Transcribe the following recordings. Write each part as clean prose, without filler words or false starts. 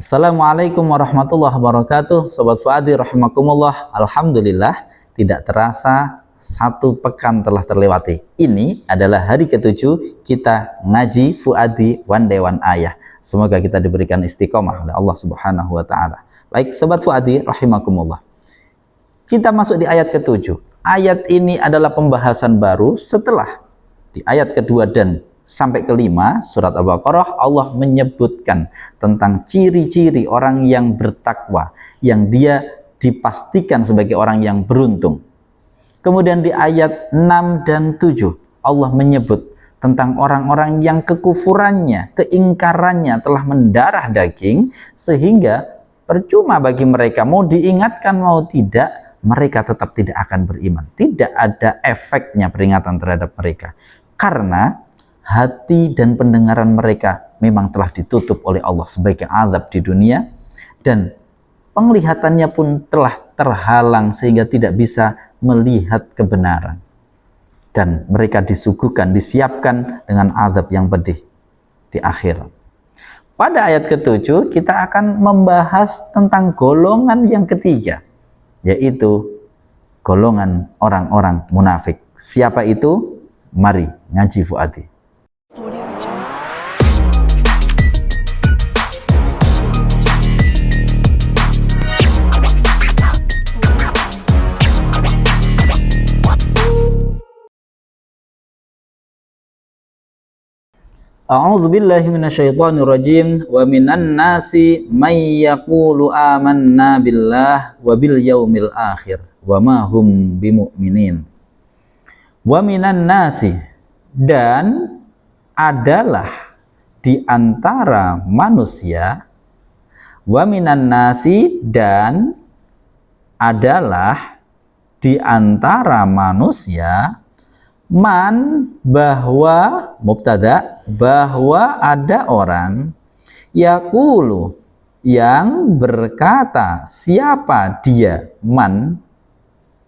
Assalamualaikum warahmatullahi wabarakatuh. Sobat Fuadi rahimakumullah. Alhamdulillah, tidak terasa satu pekan telah terlewati. Ini adalah hari ke-7 kita ngaji Fuadi One Day One Ayah. Semoga kita diberikan istiqomah oleh Allah Subhanahu wa taala. Baik Sobat Fuadi rahimakumullah, kita masuk di ayat ke-7. Ayat ini adalah pembahasan baru setelah di ayat kedua dan sampai kelima surat Al-Baqarah. Allah menyebutkan tentang ciri-ciri orang yang bertakwa, yang dia dipastikan sebagai orang yang beruntung. Kemudian di ayat 6 dan 7 Allah menyebut tentang orang-orang yang kekufurannya, keingkarannya telah mendarah daging, sehingga percuma bagi mereka mau diingatkan mau tidak, mereka tetap tidak akan beriman. Tidak ada efeknya peringatan terhadap mereka, karena hati dan pendengaran mereka memang telah ditutup oleh Allah sebagai azab di dunia, dan penglihatannya pun telah terhalang sehingga tidak bisa melihat kebenaran, dan mereka disuguhkan, disiapkan dengan azab yang pedih di akhirat. Pada ayat ke-7 kita akan membahas tentang golongan yang ketiga, yaitu golongan orang-orang munafik. Siapa itu? Mari ngaji Fuadi. A'udzu billahi minasyaitonir rajim. Wa minan nasi may yaqulu amanna billah wa bil yaumil akhir wa ma hum bimumin. Wa minan nasi, dan adalah di antara manusia, wa minan nasi, dan adalah di antara manusia, man, bahwa, mubtada, bahwa ada orang, yaqulu, yang berkata. Siapa dia? Man.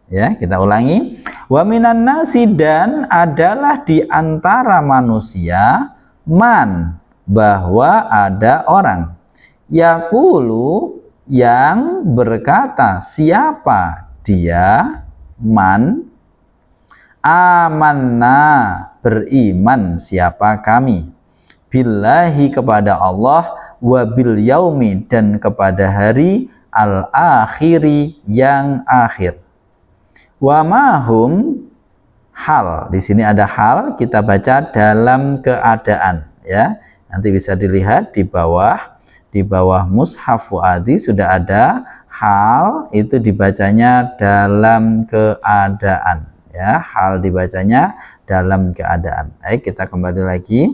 Ya, kita ulangi. Wa minan nasi, dan adalah di antara manusia, man, bahwa ada orang, yaqulu, yang berkata. Siapa dia? Man. Amanna, beriman siapa kami, billahi, kepada Allah, wa bil yaumi, dan kepada hari al-akhiri, yang akhir. Wa mahum, hal, di sini ada hal, kita baca dalam keadaan, ya. Nanti bisa dilihat di bawah mushaf Fuadi sudah ada hal, itu dibacanya dalam keadaan, ya. Hal dibacanya dalam keadaan. Baik, kita kembali lagi.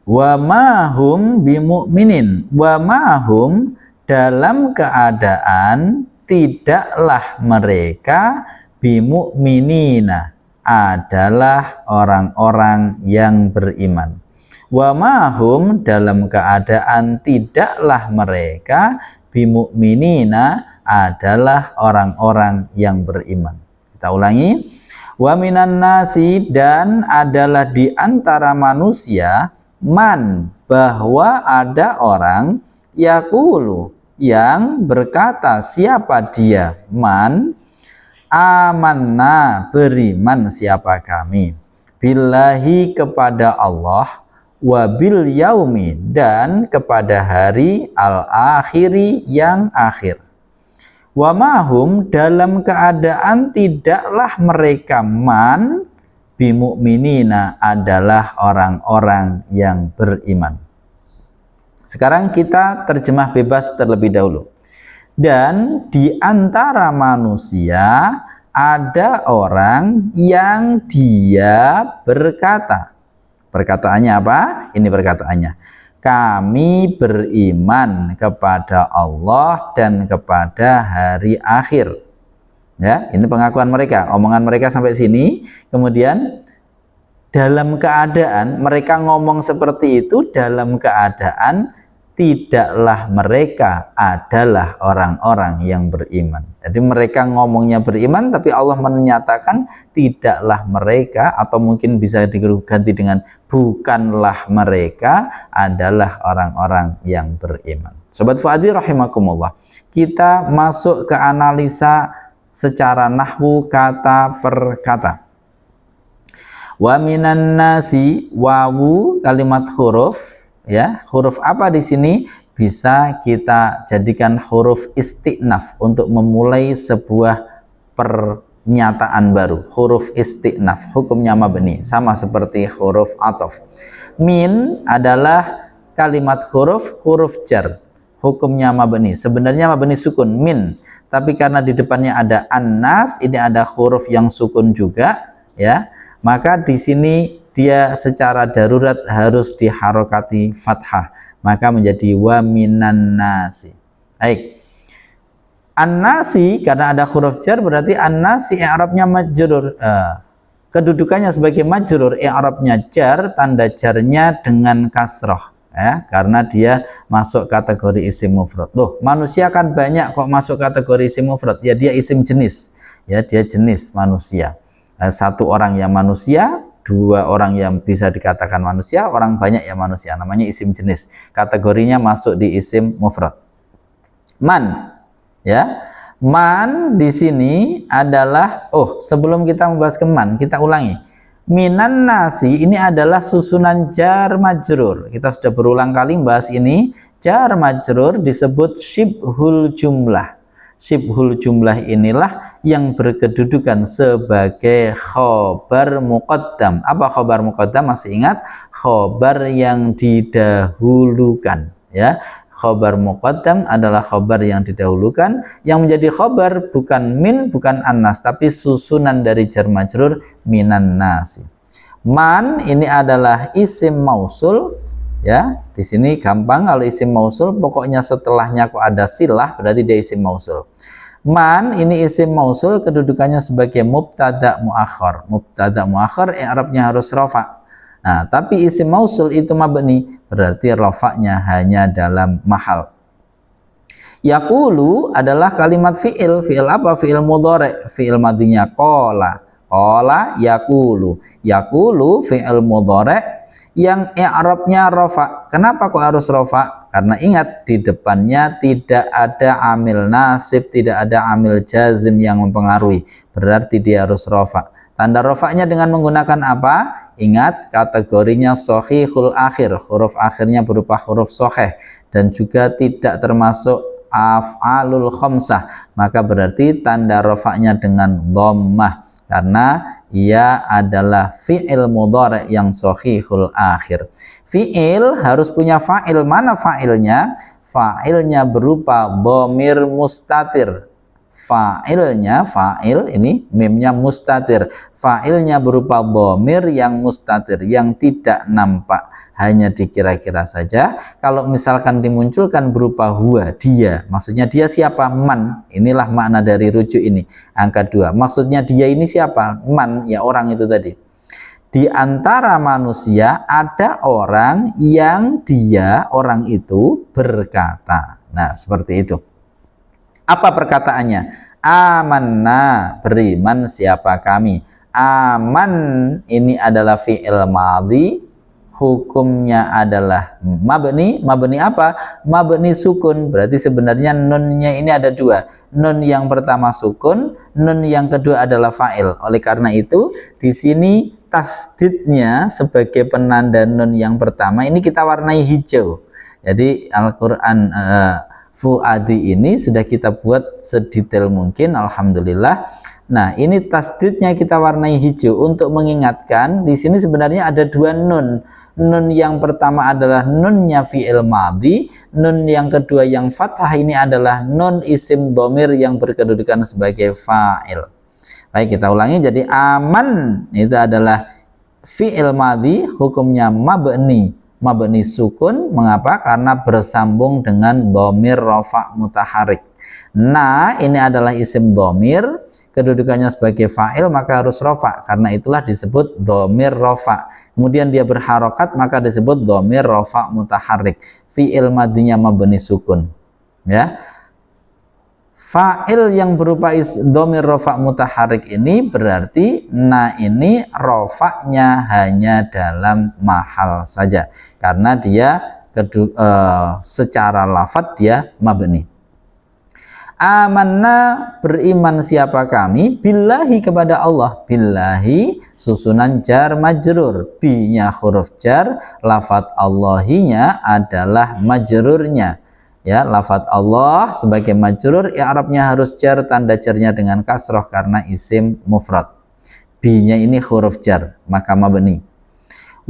Wa mahum bimu'minin, wa mahum, dalam keadaan tidaklah mereka, bimu'minina, adalah orang-orang yang beriman. Wa mahum, dalam keadaan tidaklah mereka, bimu'minina, adalah orang-orang yang beriman. Kita ulangi. Wa minan nasi, dan adalah di antara manusia, man, bahwa ada orang, yaqulu, yang berkata. Siapa dia? Man. Amanna, beriman siapa kami, billahi, kepada Allah, wa bil yaumi, dan kepada hari al-akhiri, yang akhir. Wa mahum, dalam keadaan tidaklah mereka, man, bimu'minina, adalah orang-orang yang beriman. Sekarang kita terjemah bebas terlebih dahulu. Dan di antara manusia ada orang yang dia berkata. Perkataannya apa? Ini perkataannya. Kami beriman kepada Allah dan kepada hari akhir. Ya, ini pengakuan mereka, omongan mereka sampai sini. Kemudian dalam keadaan mereka ngomong seperti itu, dalam keadaan tidaklah mereka adalah orang-orang yang beriman. Jadi mereka ngomongnya beriman, tapi Allah menyatakan tidaklah mereka, atau mungkin bisa diganti dengan bukanlah mereka adalah orang-orang yang beriman. Sobat Fuadi rahimakumullah, kita masuk ke analisa secara nahwu kata per kata. Wa minan nasi, wawu kalimat huruf, ya, huruf apa di sini bisa kita jadikan huruf istinaf untuk memulai sebuah pernyataan baru. Huruf istinaf hukumnya mabni, sama seperti huruf ataf. Min adalah kalimat huruf jar, hukumnya mabni. Sebenarnya mabni sukun min, tapi karena di depannya ada annas, ini ada huruf yang sukun juga, ya, maka di sini dia secara darurat harus diharokati fathah, maka menjadi wa minan nasi. Baik, an-nasi karena ada huruf jar berarti an-nasi i'rabnya majrur, kedudukannya sebagai majrur, i'rabnya jar, tanda jarnya dengan kasroh, ya, karena dia masuk kategori isim mufrad. Loh, manusia kan banyak kok masuk kategori isim mufrad, ya dia isim jenis, ya dia jenis manusia. Satu orang yang manusia, dua orang yang bisa dikatakan manusia, orang banyak yang manusia, namanya isim jenis, kategorinya masuk di isim mufrad. Man, ya, man di sini adalah, sebelum kita membahas ke man, kita ulangi. Minan nasi ini adalah susunan jar majrur. Kita sudah berulang kali membahas ini. Jar majrur disebut syibhul jumlah. Syibhul jumlah inilah yang berkedudukan sebagai khobar muqaddam. Apa khobar muqaddam? Masih ingat? Khobar yang didahulukan, ya. Khobar muqaddam adalah khobar yang didahulukan. Yang menjadi khobar bukan min, bukan annas, tapi susunan dari jar majrur minan nasi. Man ini adalah isim mausul, ya. Di sini gampang, kalau isim mausul pokoknya setelahnya kok ada silah berarti dia isim mausul. Man ini isim mausul, kedudukannya sebagai mubtada muakhar. Mubtada muakhar i'rabnya harus rafa. Nah, tapi isim mausul itu mabni, berarti rafa'nya hanya dalam mahal. Yaqulu adalah kalimat fi'il. Fi'il apa? Fi'il mudhari'. Fi'il madinya qala. Qala yaqulu. Yaqulu fi'il mudhari' yang i'rabnya rafa. Kenapa kok harus rafa? Karena ingat, di depannya tidak ada amil nasib, tidak ada amil jazim yang mempengaruhi. Berarti dia harus rafa. Tanda rafa'nya dengan menggunakan apa? Ingat, kategorinya shahihul akhir, huruf akhirnya berupa huruf shahih, dan juga tidak termasuk af'alul khamsah, maka berarti tanda rafa'nya dengan dhammah, karena ia adalah fi'il mudhari' yang shahihul akhir. Fi'il harus punya fa'il. Mana fa'ilnya? Fa'ilnya berupa dhamir mustatir. Fa'ilnya, fa'il ini mimnya mustatir, fa'ilnya berupa dhamir yang mustatir, yang tidak nampak, hanya dikira-kira saja. Kalau misalkan dimunculkan berupa huwa, dia, maksudnya dia siapa? Man. Inilah makna dari rujuk ini, angka 2. Maksudnya dia ini siapa? Man, ya orang itu tadi. Di antara manusia ada orang yang dia, orang itu berkata. Nah, seperti itu. Apa perkataannya? Amanna, beriman siapa kami. Aman ini adalah fi'il madhi, hukumnya adalah mabni. Mabni apa? Mabni sukun. Berarti sebenarnya nunnya ini ada dua. Nun yang pertama sukun, nun yang kedua adalah fa'il. Oleh karena itu, di sini tasdidnya sebagai penanda nun yang pertama ini kita warnai hijau. Jadi Al-Quran Fuadi ini sudah kita buat sedetail mungkin, alhamdulillah. Nah, ini tasdidnya kita warnai hijau untuk mengingatkan di sini sebenarnya ada dua nun. Nun yang pertama adalah nunnya fi'il madhi, nun yang kedua yang fathah ini adalah nun isim dhamir yang berkedudukan sebagai fa'il. Baik, kita ulangi. Jadi aman itu adalah fi'il madhi, hukumnya mabni, mabni sukun. Mengapa? Karena bersambung dengan dhamir rafa mutaharik. Na ini adalah isim dhamir, kedudukannya sebagai fa'il maka harus rafa, karena itulah disebut dhamir rafa. Kemudian dia berharokat maka disebut dhamir rafa mutaharik. Fi'il madinya mabni sukun, ya. Fa'il yang berupa dhamir rafa mutaharik ini berarti na ini rafa'nya hanya dalam mahal saja, karena dia secara lafadz dia mabni. Amanna, beriman siapa kami, billahi kepada Allah. Billahi susunan jar majrur, bi-nya huruf jar, lafadz Allahinya adalah majrurnya, ya. Lafadz Allah sebagai majrur, i'rabnya harus jar, tanda jarnya dengan kasroh karena isim mufrad. Bi-nya ini huruf jar maka mabni.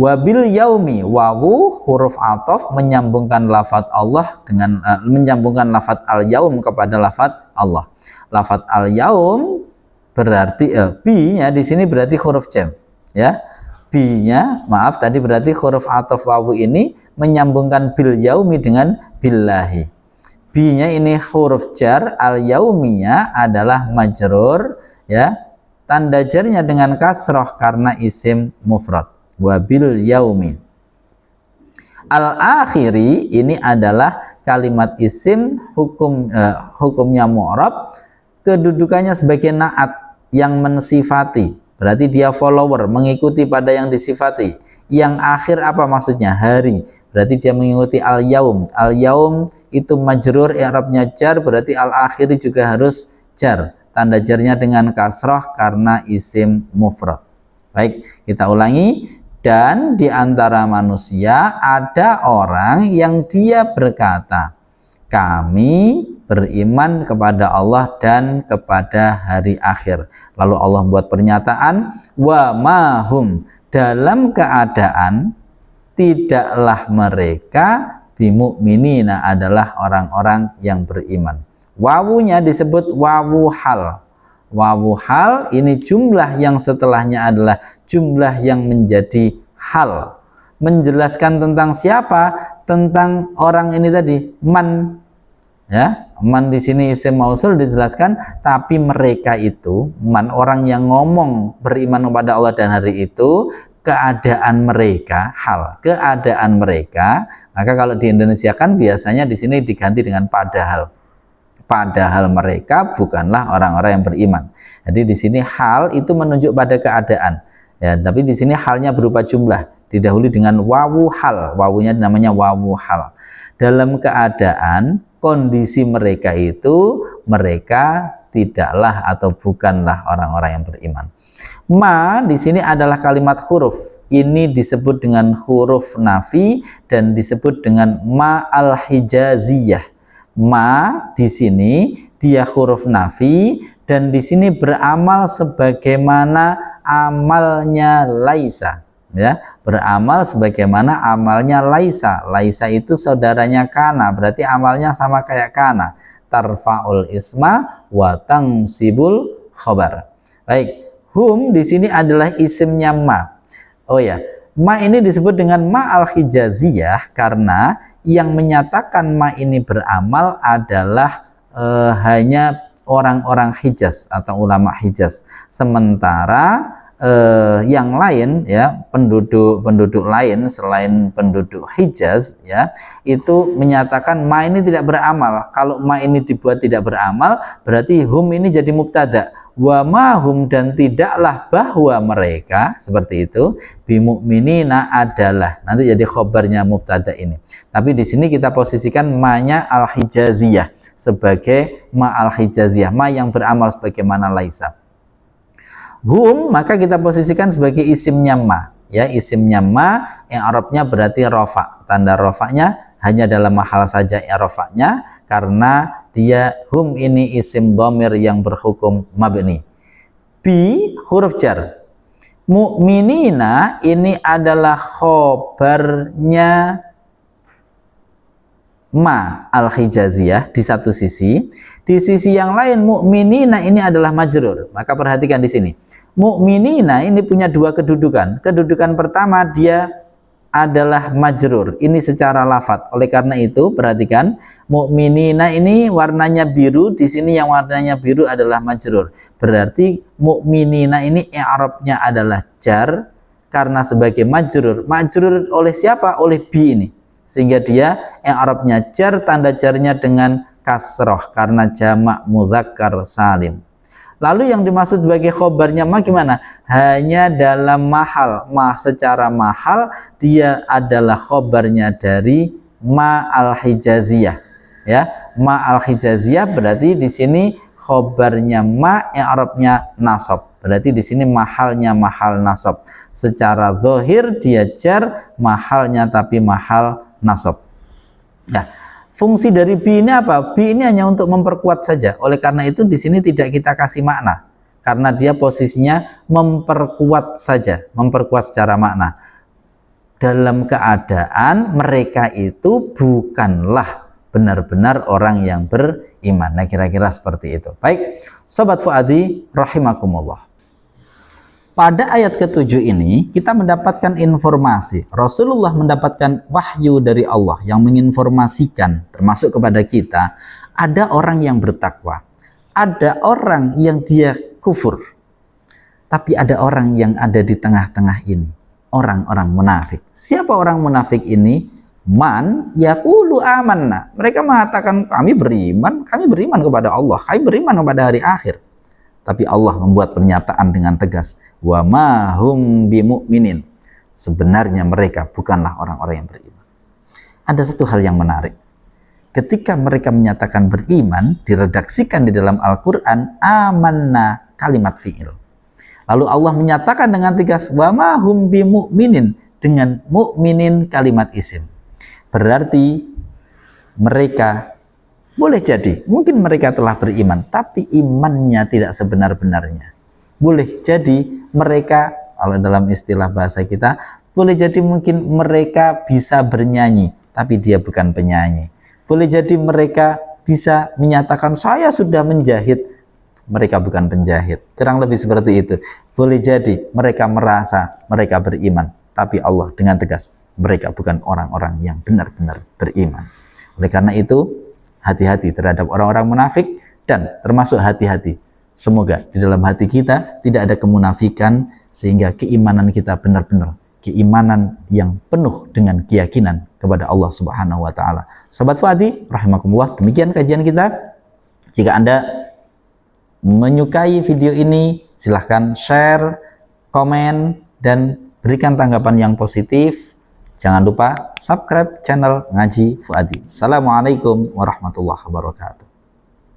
Wabil yaumi, wawu huruf ataf menyambungkan lafadz Allah dengan menyambungkan lafadz al yaum kepada lafadz Allah. Lafadz al yaum berarti bi-nya di sini berarti huruf jam, ya. Bi-nya maaf tadi berarti huruf ataf wawu ini menyambungkan bil yaumi dengan billahi. Bi-nya ini huruf jar, al yauminya adalah majrur, ya. Tanda jarnya dengan kasroh karena isim mufrad. Wabil yaumi. Al-akhiri ini adalah kalimat isim hukumnya mu'rab, kedudukannya sebagai na'at yang mensifati, berarti dia follower, mengikuti pada yang disifati. Yang akhir apa maksudnya? Hari, berarti dia mengikuti al-yaum. Al-yaum itu majrur, i'rabnya jar, berarti al-akhiri juga harus jar, tanda jarnya dengan kasrah karena isim mufrad. Baik, kita ulangi. Dan di antara manusia ada orang yang dia berkata, kami beriman kepada Allah dan kepada hari akhir. Lalu Allah membuat pernyataan, wa mahum, dalam keadaan tidaklah mereka bimu'minina, adalah orang-orang yang beriman. Wawunya disebut wawu hal. Wawu hal ini jumlah yang setelahnya adalah jumlah yang menjadi hal, menjelaskan tentang siapa? Tentang orang ini tadi, man, ya. Man di sini isim mausul dijelaskan, tapi mereka itu, man orang yang ngomong beriman kepada Allah dan hari itu, keadaan mereka, hal, keadaan mereka. Maka kalau di Indonesia kan biasanya di sini diganti dengan padahal. Padahal mereka bukanlah orang-orang yang beriman. Jadi di sini hal itu menunjuk pada keadaan, ya. Tapi di sini halnya berupa jumlah, didahului dengan wawu hal. Wawunya namanya wawu hal. Dalam keadaan kondisi mereka itu, mereka tidaklah atau bukanlah orang-orang yang beriman. Ma di sini adalah kalimat huruf. Ini disebut dengan huruf nafi dan disebut dengan ma al-hijaziyah. Ma di sini dia huruf nafi dan di sini beramal sebagaimana amalnya laisa, ya. Beramal sebagaimana amalnya laisa. Laisa itu saudaranya kana, berarti amalnya sama kayak kana. Tarfaul isma wa tansibul khabar. Baik, hum di sini adalah isimnya ma. Oh ya, ma ini disebut dengan ma al-hijaziyah karena yang menyatakan ma ini beramal adalah hanya orang-orang Hijaz atau ulama Hijaz. Sementara yang lain, ya, penduduk lain selain penduduk Hijaz, ya, itu menyatakan ma ini tidak beramal. Kalau ma ini dibuat tidak beramal, berarti hum ini jadi mubtada. Wa mahum, dan tidaklah bahwa mereka, seperti itu, bimu'minina adalah, nanti jadi khobarnya mubtada ini. Tapi di sini kita posisikan ma-nya al-hijaziyah sebagai ma al-hijaziyah, ma yang beramal sebagaimana laisa. Hum maka kita posisikan sebagai isimnya ma, ya, isimnya ma yang Arabnya berarti rofa. Tanda rofanya hanya dalam mahal saja i'rafanya, karena dia hum ini isim dhamir yang berhukum mabni. Bi huruf jar. Mu'minina ini adalah khobarnya ma al-hijaziyah di satu sisi. Di sisi yang lain mu'minina ini adalah majrur. Maka perhatikan di sini. Mu'minina ini punya dua kedudukan. Kedudukan pertama dia adalah majrur. Ini secara lafadz. Oleh karena itu perhatikan, mukminina ini warnanya biru, di sini yang warnanya biru adalah majrur. Berarti mukminina ini i'rabnya adalah jar karena sebagai majrur. Majrur oleh siapa? Oleh bi ini. Sehingga dia i'rabnya jar, tanda jarnya dengan kasroh karena jamak mudzakkar salim. Lalu yang dimaksud sebagai khobarnya ma gimana? Hanya dalam mahal, secara mahal dia adalah khobarnya dari ma al-hijaziyah. Ya, ma al-hijaziyah berarti di sini khobarnya ma, i'rabnya nasab. Berarti di sini mahalnya mahal nasab. Secara zahir dia jar, mahalnya tapi mahal nasab. Ya. Fungsi dari bi ini apa? Bi ini hanya untuk memperkuat saja. Oleh karena itu di sini tidak kita kasih makna. Karena dia posisinya memperkuat saja, memperkuat secara makna. Dalam keadaan mereka itu bukanlah benar-benar orang yang beriman. Nah, kira-kira seperti itu. Baik, Sobat Fuadi rahimakumullah. Pada ayat ke-7 ini kita mendapatkan informasi, Rasulullah mendapatkan wahyu dari Allah yang menginformasikan termasuk kepada kita, ada orang yang bertakwa, ada orang yang dia kufur, tapi ada orang yang ada di tengah-tengah ini, orang-orang munafik. Siapa orang munafik ini? Man yaqulu amanna. Mereka mengatakan kami beriman kepada Allah, kami beriman kepada hari akhir. Tapi Allah membuat pernyataan dengan tegas, wa ma hum bimu'minin. Sebenarnya mereka bukanlah orang-orang yang beriman. Ada satu hal yang menarik. Ketika mereka menyatakan beriman, diredaksikan di dalam Al-Quran, amanna kalimat fi'il. Lalu Allah menyatakan dengan tegas, wa ma hum bimu'minin, dengan mu'minin kalimat isim. Berarti mereka boleh jadi, mungkin mereka telah beriman, tapi imannya tidak sebenar-benarnya. Boleh jadi mereka, kalau dalam istilah bahasa kita, boleh jadi mungkin mereka bisa bernyanyi, tapi dia bukan penyanyi. Boleh jadi mereka bisa menyatakan, saya sudah menjahit, mereka bukan penjahit. Kurang lebih seperti itu. Boleh jadi mereka merasa mereka beriman, tapi Allah dengan tegas, mereka bukan orang-orang yang benar-benar beriman. Oleh karena itu, hati-hati terhadap orang-orang munafik, dan termasuk hati-hati semoga di dalam hati kita tidak ada kemunafikan, sehingga keimanan kita benar-benar keimanan yang penuh dengan keyakinan kepada Allah Subhanahu wa taala. Sobat Fuadi rahimakumullah, demikian kajian kita. Jika Anda menyukai video ini, silahkan share, komen, dan berikan tanggapan yang positif. Jangan lupa subscribe channel Ngaji Fuadi. Assalamualaikum warahmatullahi wabarakatuh.